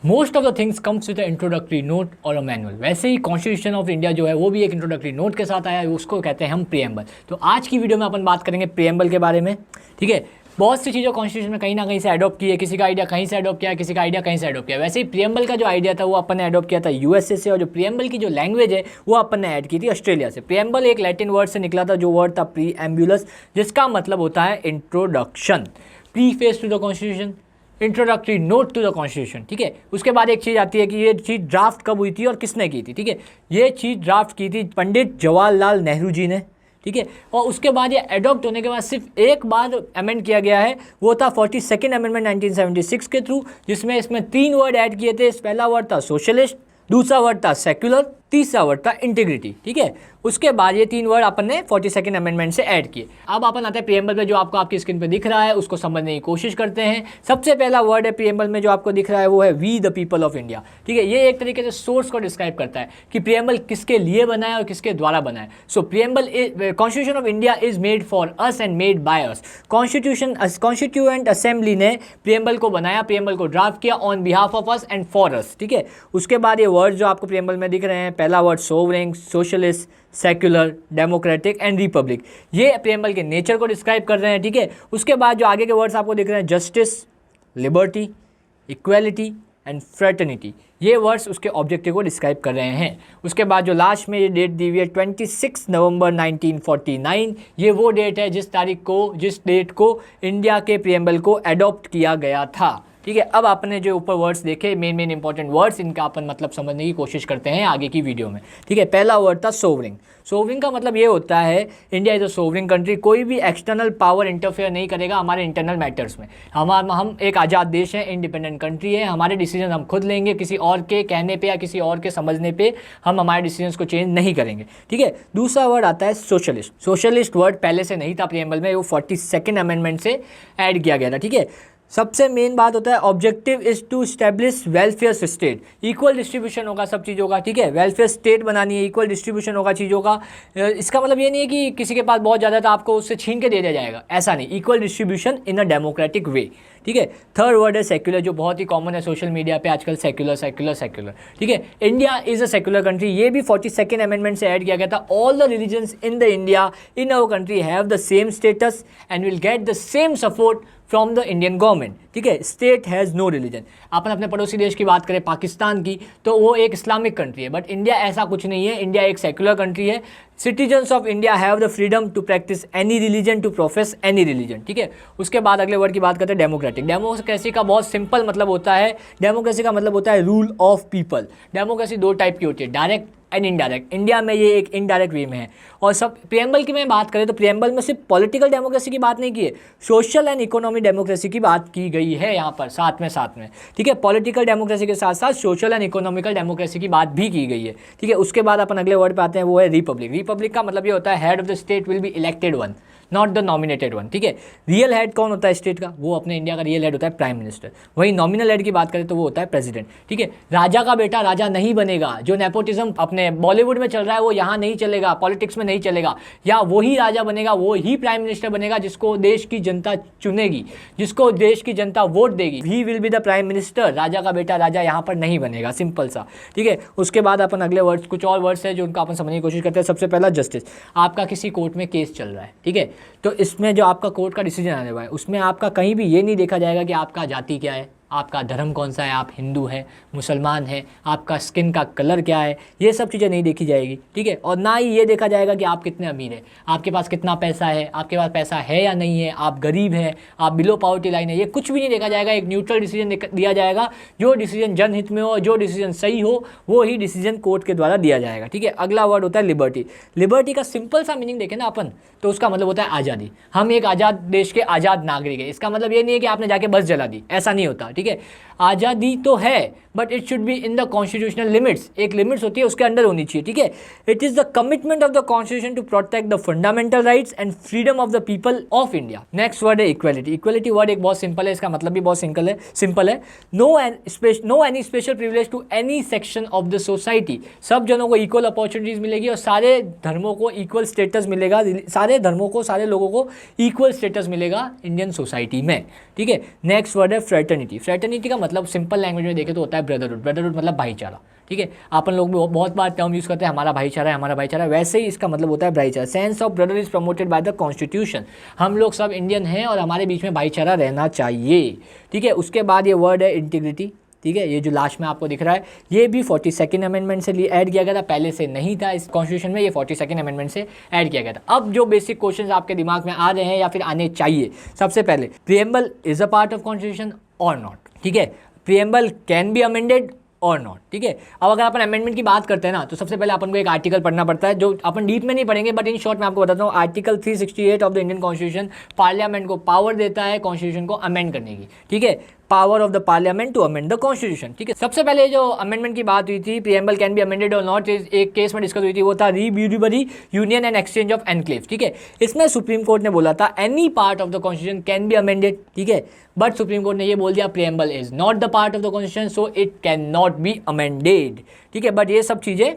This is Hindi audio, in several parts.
Most of the things comes with introductory note और अ मैनुअल। वैसे ही कॉन्स्टिट्यूशन ऑफ इंडिया जो है वो भी एक इंट्रोडक्टरी नोट के साथ आया है, उसको कहते हैं हम प्रीएम्बल। तो आज की वीडियो में अपन बात करेंगे प्रीएम्बल के बारे में। ठीक है, बहुत सी चीज़ें कॉन्स्टिट्यूशन में कहीं ना कहीं से अडॉप्ट की है, किसी का आइडिया कहीं से अडॉप्ट किया है, किसी का आइडिया कहीं से अडॉप्ट किया है। वैसे ही प्रीएम्बल का जो आइडिया था वो अपन ने अडॉप्ट किया था यूएसए से, और जो प्रीएम्बल की जो लैंग्वेज है वो अपन ने ऐड की थी ऑस्ट्रेलिया से। प्रीएम्बल एक लैटिन वर्ड से निकला था, जो वर्ड था प्रीएम्बुलस, जिसका मतलब होता है introduction, preface to the constitution, introductory note to the constitution. ठीक है, उसके बाद एक चीज़ आती है कि ये चीज़ ड्राफ्ट कब हुई थी और किसने की थी। ठीक है, ये चीज़ ड्राफ्ट की थी पंडित जवाहरलाल नेहरू जी ने। ठीक है, और उसके बाद ये अडॉप्ट होने के बाद सिर्फ एक बार अमेंड किया गया है, वो था 42nd अमेंडमेंट 1976 के थ्रू, जिसमें इसमें 3 वर्ड ऐड किए थे। पहला वर्ड था सोशलिस्ट, दूसरा वर्ड था सेक्युलर, तीसरा वर्ड था इंटीग्रिटी। ठीक है, उसके बाद ये 3 वर्ड अपन ने 42nd अमेंडमेंट से ऐड किए। अब अपन आते हैं प्रीएम्बल पे, जो आपको आपकी स्क्रीन पे दिख रहा है उसको समझने की कोशिश करते हैं। सबसे पहला वर्ड है प्रीएम्बल में जो आपको दिख रहा है, वो है we the people of India. ठीक है, ये एक तरीके से सोर्स को डिस्क्राइब करता है कि प्रीएम्बल किसके लिए बना है और किसके द्वारा बना है। So preamble constitution of India is made for us and made by us. Constituent assembly ने प्रीएम्बल को बनाया, प्रीएम्बल को ड्राफ्ट किया on behalf of us and for us. ठीक है, उसके बाद ये वर्ड जो आपको प्रीएम्बल में दिख रहे हैं, पहला word sovereign, socialist, secular, democratic and Republic, ये प्रीएम्बल के नेचर को डिस्क्राइब कर रहे हैं। ठीक है, उसके बाद जो आगे के वर्ड्स आपको दिख रहे हैं, justice, liberty, equality and fraternity, ये वर्ड्स उसके ऑब्जेक्टिव को डिस्क्राइब कर रहे हैं। उसके बाद जो लास्ट में ये डेट दी हुई है 26 नवंबर 1949, ये वो डेट है जिस डेट को इंडिया के प्रीएम्बल को अडॉप्ट किया गया था। ठीक है, अब आपने जो ऊपर वर्ड्स देखे, मेन इंपॉर्टेंट वर्ड्स, इनका अपन मतलब समझने की कोशिश करते हैं आगे की वीडियो में। ठीक है, पहला वर्ड था सोवरिंग। सोवरिंग का मतलब ये होता है India is a sovereign country, कोई भी एक्सटर्नल पावर इंटरफेयर नहीं करेगा हमारे इंटरनल मैटर्स में। हम एक आज़ाद देश है, इंडिपेंडेंट कंट्री है, हमारे डिसीजन हम खुद लेंगे, किसी और के कहने पे या किसी और के समझने पे हम हमारे डिसीजंस को चेंज नहीं करेंगे। ठीक है, दूसरा वर्ड आता है सोशलिस्ट। सोशलिस्ट वर्ड पहले से नहीं था प्रीएम्बल में, वो 42nd अमेंडमेंट से ऐड किया गया था। ठीक है, सबसे मेन बात होता है objective is to establish welfare state, equal distribution होगा सब चीज़ों का। ठीक है, वेलफेयर स्टेट बनानी है, इक्वल डिस्ट्रीब्यूशन होगा चीज़ों का। इसका मतलब ये नहीं है कि किसी के पास बहुत ज़्यादा था आपको उससे छीन के दे दिया जाएगा, ऐसा नहीं, equal distribution in a democratic way. ठीक है, थर्ड वर्ड है सेक्युलर, जो बहुत ही कॉमन है सोशल मीडिया पे आजकल, सेक्युलर सेक्युलर सेक्युलर। ठीक है, India is a secular country, ये भी 42nd अमेंडमेंट से ऐड किया गया था। All the religions in the India in our country have the same status and will get the same support from the Indian government. ठीक है, स्टेट हैज़ नो रिलीजन। अपन अपने पड़ोसी देश की बात करें पाकिस्तान की, तो वो एक इस्लामिक कंट्री है, बट इंडिया ऐसा कुछ नहीं है, इंडिया एक सेक्युलर कंट्री है। Citizens of India have the freedom to practice any religion, to profess any religion. ठीक है, उसके बाद अगले वर्ड की बात करते हैं डेमोक्रेटिक। डेमोक्रेसी का बहुत सिंपल मतलब होता है, डेमोक्रेसी का मतलब होता है rule of people. Democracy 2 type की होती है, डायरेक्ट एंड इनडायरेक्ट। इंडिया में ये एक इनडायरेक्ट वे में है। और सब प्रीएम्बल की मैं बात करें तो प्रीएम्बल में सिर्फ पॉलिटिकल डेमोक्रेसी की बात नहीं की है, सोशल एंड इकोनॉमिक डेमोक्रेसी की बात की गई है यहाँ पर साथ में। ठीक है, पॉलिटिकल डेमोक्रेसी के साथ साथ सोशल एंड इकोनॉमिकल डेमोक्रेसी की बात भी की गई है। ठीक है, उसके बाद अपन अगले वर्ड पे आते हैं, वो है रिपब्लिक। रिपब्लिक का मतलब ये होता है head of the state will be elected one, not the nominated one. ठीक है, रियल हेड कौन होता है स्टेट का, वो अपने इंडिया का रियल हेड होता है प्राइम मिनिस्टर। वही नॉमिनल हेड की बात करें तो वो होता है प्रेसिडेंट। ठीक है, राजा का बेटा राजा नहीं बनेगा, जो नेपोटिज्म अपने बॉलीवुड में चल रहा है वो यहाँ नहीं चलेगा, पॉलिटिक्स में नहीं चलेगा। या वही राजा बनेगा, वो ही प्राइम मिनिस्टर बनेगा जिसको देश की जनता चुनेगी, जिसको देश की जनता वोट देगी, he will be the prime minister. राजा का बेटा राजा यहाँ पर नहीं बनेगा, सिंपल सा। ठीक है, उसके बाद अपन अगले वर्ड्स, कुछ और वर्ड्स है जो उनका अपन समझने की कोशिश करते हैं। सबसे पहला जस्टिस। आपका किसी कोर्ट में केस चल रहा है, ठीक है, तो इसमें जो आपका कोर्ट का डिसीजन आने वाला है उसमें आपका कहीं भी ये नहीं देखा जाएगा कि आपका जाति क्या है, आपका धर्म कौन सा है, आप हिंदू हैं, मुसलमान हैं, आपका स्किन का कलर क्या है, ये सब चीज़ें नहीं देखी जाएगी। ठीक है, और ना ही ये देखा जाएगा कि आप कितने अमीर हैं, आपके पास कितना पैसा है, आपके पास पैसा है या नहीं है, आप गरीब हैं, आप बिलो पॉवर्टी लाइन है, ये कुछ भी नहीं देखा जाएगा। एक न्यूट्रल डिसीजन दिया जाएगा, जो डिसीजन जनहित में हो, जो डिसीजन सही हो, वो ही डिसीजन कोर्ट के द्वारा दिया जाएगा। ठीक है, अगला वर्ड होता है लिबर्टी। लिबर्टी का सिंपल सा मीनिंग देखें ना अपन, तो उसका मतलब होता है आज़ादी। हम एक आज़ाद देश के आज़ाद नागरिक है। इसका मतलब ये नहीं है कि आपने जाके बस जला दी, ऐसा नहीं होता। ठीक है, आज़ादी तो है but it should be in the constitutional limits. एक लिमिट्स होती है, उसके अंडर होनी चाहिए। ठीक है, it is the commitment of the constitution to protect the fundamental rights and freedom of the people of India. Next word है इक्वालिटी। इक्वालिटी वर्ड एक बहुत सिंपल है, इसका मतलब भी बहुत सिंपल है। No any special privilege to any section of the society. सब जनों को इक्वल अपॉर्चुनिटीज़ मिलेगी और सारे धर्मों को इक्वल स्टेटस मिलेगा, सारे धर्मों को, सारे लोगों को इक्वल स्टेटस मिलेगा इंडियन सोसाइटी में। ठीक है, नेक्स्ट वर्ड है फ्रेटर्निटी। फ्रेटर्निटी का मतलब सिंपल लैंग्वेज में देखें तो होता है ब्रदरहुड। ब्रदरहुड मतलब भाईचारा, ठीक है। अपन लोग भी बहुत बार टर्म यूज़ करते हैं हमारा भाईचारा है, हमारा भाईचारा है, वैसे ही इसका मतलब होता है भाईचारा। Sense of brother is promoted by the constitution. हम लोग सब इंडियन हैं और हमारे बीच में भाईचारा रहना चाहिए, ठीक है। उसके बाद ये वर्ड है इंटीग्रिटी, ठीक है। ये जो लास्ट में आपको दिख रहा है ये भी 42nd अमेंडमेंट से ऐड किया गया था, पहले से नहीं था इस कॉन्स्टिट्यूशन में, ये 42nd अमेंडमेंट से ऐड किया गया था। अब जो बेसिक क्वेश्चंस आपके दिमाग में आ रहे हैं या फिर आने चाहिए, सबसे पहले preamble is a part of constitution और नॉट, ठीक है। प्रीएम्बल कैन बी अमेंडेड और नॉट, ठीक है। अब अगर अपन अमेंडमेंट की बात करते हैं ना, तो सबसे पहले अपन को एक आर्टिकल पढ़ना पड़ता है, जो अपन डीप में नहीं पढ़ेंगे, बट इन शॉर्ट मैं आपको बताता हूँ। Article 368 of the Indian constitution parliament को पावर देता है कॉन्स्टिट्यूशन को अमेंड करने की, ठीक है। Power of the parliament to amend the constitution, ठीक है। सबसे पहले जो अमेंडमेंट की बात हुई थी, प्रीएम्बल कैन बी अमेंडेड और नॉट, एक केस में डिस्कस हुई थी, वो था Berubari union and exchange of enclave, ठीक है। इसमें सुप्रीम कोर्ट ने बोला था any part of the constitution can be amended, ठीक है। बट सुप्रीम कोर्ट ने ये बोल दिया preamble is not the part of the constitution so it can not be amended, ठीक है। बट ये सब चीज़ें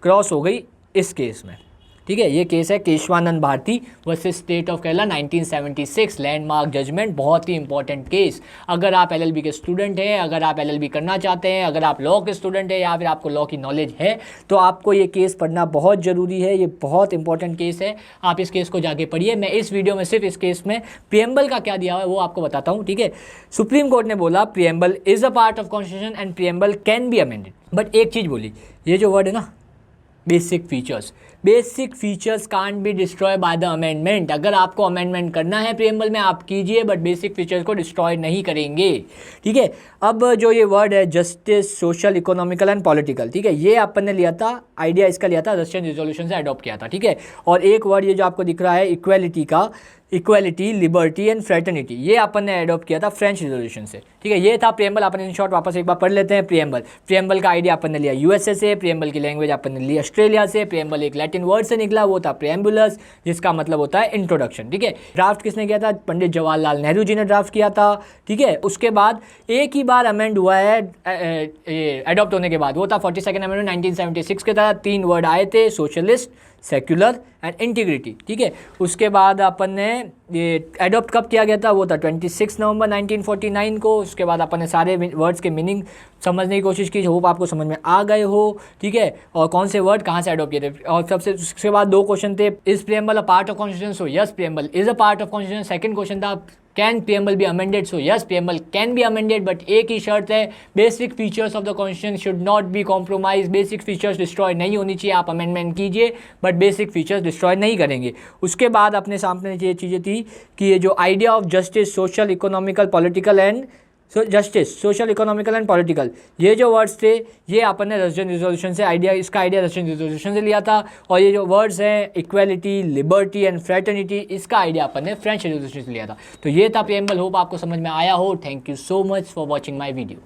क्रॉस हो गई इस केस में, ठीक है। ये केस है Kesavananda Bharati versus state of Kerala 1976, landmark judgment, बहुत ही इंपॉर्टेंट केस। अगर आप एलएलबी के स्टूडेंट हैं, अगर आप एलएलबी करना चाहते हैं, अगर आप लॉ के स्टूडेंट हैं या फिर आपको लॉ की नॉलेज है, तो आपको ये केस पढ़ना बहुत ज़रूरी है। ये बहुत इंपॉर्टेंट केस है, आप इस केस को जाके पढ़िए। मैं इस वीडियो में सिर्फ इस केस में प्रीएम्बल का क्या दिया हुआ है वो आपको बताता हूँ, ठीक है। सुप्रीम कोर्ट ने बोला preamble is a part of constitution and preamble can be amended, but एक चीज़ बोली, ये जो वर्ड है ना basic features can't be destroy by the amendment. अगर आपको अमेंडमेंट करना है प्रीएम्बल में आप कीजिए, बट बेसिक फीचर्स को डिस्ट्रॉय नहीं करेंगे, ठीक है। अब जो ये वर्ड है justice, social, economical and political, ठीक है, ये अपन ने लिया था, आइडिया इसका लिया था रशियन रिजोल्यूशन से अडॉप्ट किया था, ठीक है। और एक वर्ड ये जो आपको दिख रहा है इक्वेलिटी का, इक्वेलिटी, लिबर्टी एंड फ्रेटर्निटी, ये अपन ने अडॉप्ट किया था फ्रेंच रिजोल्यूशन से, ठीक है। ये था प्रीएम्बल। अपन इन शॉर्ट वापस एक बार पढ़ लेते हैं। प्रीएम्बल का आइडिया अपन ने लिया यूएसए से, प्रीएम्बल की लैंग्वेज अपन ने ली ऑस्ट्रेलिया से, प्रीएम्बल एक लैटिन वर्ड से निकला, वो था प्रीएम्बुलस, जिसका मतलब होता है इंट्रोडक्शन, ठीक है। ड्राफ्ट किसने किया था? पंडित जवाहरलाल नेहरू जी ने ड्राफ्ट किया था, ठीक है। उसके बाद एक ही बार अमेंड हुआ है अडॉप्ट होने के बाद, वो था 42nd अमेंडमेंट 1976 के तहत। 3 वर्ड आए थे, सोशलिस्ट, सेक्युलर एंड इंटीग्रिटी, ठीक है। उसके बाद अपन ने ये अडॉप्ट कब किया गया था? वो था 26 नवंबर 1949 को। उसके बाद अपन ने सारे वर्ड्स के मीनिंग समझने की कोशिश की, होप आपको समझ में आ गए हो, ठीक है। और कौन से वर्ड कहाँ से अडॉप्ट किए थे। और सबसे उसके बाद 2 क्वेश्चन थे, is preamble a part of constitution? So yes, preamble is a part of constitution. Second question था can preamble be amended? So yes, preamble can be amended, but एक ही शर्त है, basic features of the constitution should not be compromise. Basic features destroy नहीं होनी चाहिए। आप अमेंडमेंट कीजिए बट बेसिक फीचर्स डिस्ट्रॉय नहीं करेंगे। उसके बाद अपने सामने ये चीज़ें थी कि ये जो idea of justice, social, economical, political and justice, social, economical and political, ये जो वर्ड्स थे ये अपन ने रशियन रिजोल्यूशन से इसका आइडिया रशियन रिजोल्यूशन से लिया था। और ये जो वर्ड्स हैं इक्वेलिटी, लिबर्टी एंड फ्रेटर्निटी, इसका आइडिया अपन ने फ्रेंच रिजोल्यूशन से लिया था। तो ये था प्रीएम्बल। होप आपको समझ में आया हो। Thank you so much for watching my video.